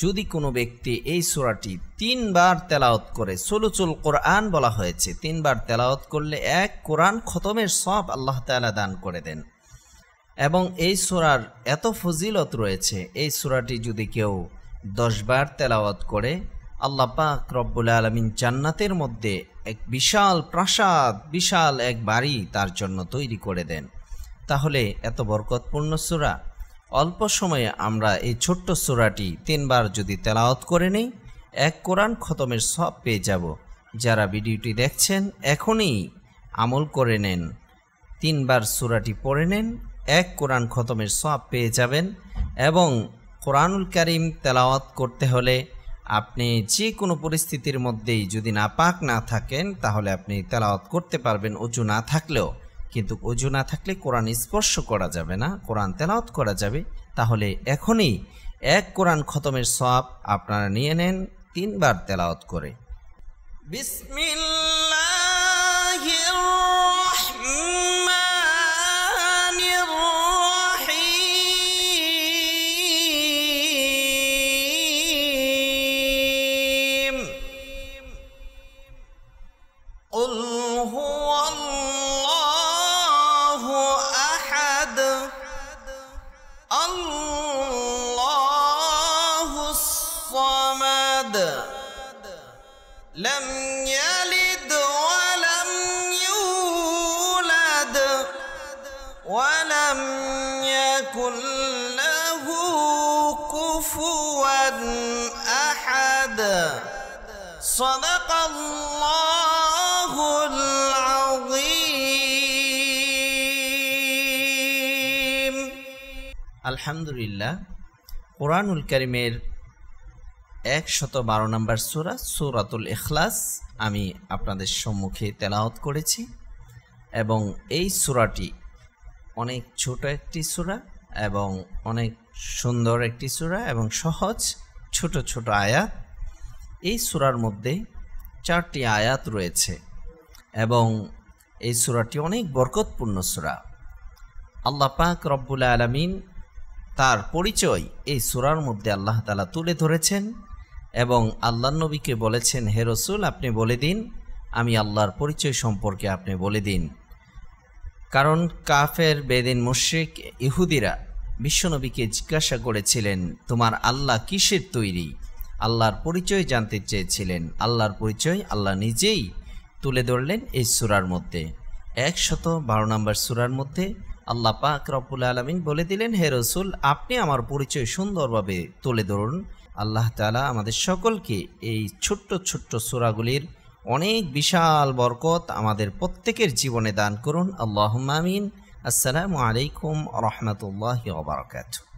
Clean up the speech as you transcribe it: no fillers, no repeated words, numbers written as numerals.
যদি কোনো ব্যক্তি এই সূরাটি 3 বার তেলাওয়াত করে, সুলুসুল কোরআন বলা হয়েছে, 3 বার তেলাওয়াত করলে 1 কোরআন খতমের সওয়াব আল্লাহ তাআলা দান করে দেন। এবং এই সূরার এত ফজিলত রয়েছে, এই সূরাটি যদি কেউ 10 বার তেলাওয়াত করে, আল্লাহ পাক রব্বুল আলামিন জান্নাতের মধ্যে এক বিশাল প্রাসাদ, বিশাল এক বাড়ি তার জন্য তৈরি করে দেন। তাহলে এত বরকতপূর্ণ সূরা, অল্প সময়ে আমরা এই ছোট্ট সূরাটি 3 বার যদি তেলাওয়াত করে নেই, 1 কোরআন খতমের সওয়াব পেয়ে যাব। যারা ভিডিওটি দেখছেন এখনই আমল করে নেন, 3 বার সূরাটি পড়ে নেন, 1 কোরআন খতমের সওয়াব পেয়ে যাবেন। এবং কোরআনুল কারীম তেলাওয়াত করতে হলে আপনি যে কোনো পরিস্থিতির মধ্যেই যদি নাপাক না থাকেন তাহলে আপনি তেলাওয়াত করতে পারবেন ওযু না থাকলেও। কিন্তু ওযু না থাকলে কোরআন স্পর্শ করা যাবে না, কোরআন তেলাওয়াত করা যাবে। তাহলে এখনই 1 কোরআন খতমের সওয়াব আপনারা নিয়ে নেন 3 বার তেলাওয়াত করে। বিসমিল্লাহির রাহমানির রাহিম। কুল হুয়াল্লাহু আহাদ, আল্লাহুস সামাদ, লাম ইয়ালিদ ওয়া লাম ইউলাদ ওয়া লাম ইয়াকুল লাহু কুফুয়ান আহাদ। সাদাকাল্লাহুল আযীম। আলহামদুলিল্লাহ, কোরআনুল কারীমের 112 নম্বর সূরা সূরাতুল ইখলাস আমি আপনাদের সম্মুখে তেলাওয়াত করেছি। এবং এই সূরাটি অনেক ছোট একটি সূরা এবং অনেক সুন্দর একটি সূরা এবং সহজ ছোট ছোট আয়াত। এই সূরার মধ্যে 4টি আয়াত রয়েছে এবং এই সূরাটি অনেক বরকতপূর্ণ সূরা। আল্লাহ পাক রব্বুল আলামিন তার পরিচয় এই সূরার মধ্যে আল্লাহ তাআলা তুলে ধরেছেন এবং আল্লাহর নবীকে বলেছেন, হে রাসূল, আপনি বলে দিন, আমি আল্লাহর পরিচয় সম্পর্কে আপনি বলে দিন। কারণ কাফের, বেদিন, মুশরিক, ইহুদিরা বিশ্বনবীকে জিজ্ঞাসা করেছিলেন, তোমার আল্লাহ কিসের তৈরি? আল্লাহর পরিচয় জানতে চেয়েছিলেন। আল্লাহর পরিচয় আল্লাহ নিজেই তুলে ধরলেন এই সূরার মধ্যে। 112 নম্বর সূরার মধ্যে আল্লাহ পাক রব্বুল আলামিন বলে দিলেন, হে রাসূল, আপনি আমার পরিচয় সুন্দরভাবে তুলে ধরুন। আল্লাহ তাআলা আমাদের সকলকে এই ছোট্ট ছোট্ট সূরাগুলির অনেক বিশাল বরকত আমাদের প্রত্যেকের জীবনে দান করুন। আল্লাহুম্মা আমিন। আসসালামু আলাইকুম ওয়া রাহমাতুল্লাহি ওয়া বারাকাতুহু।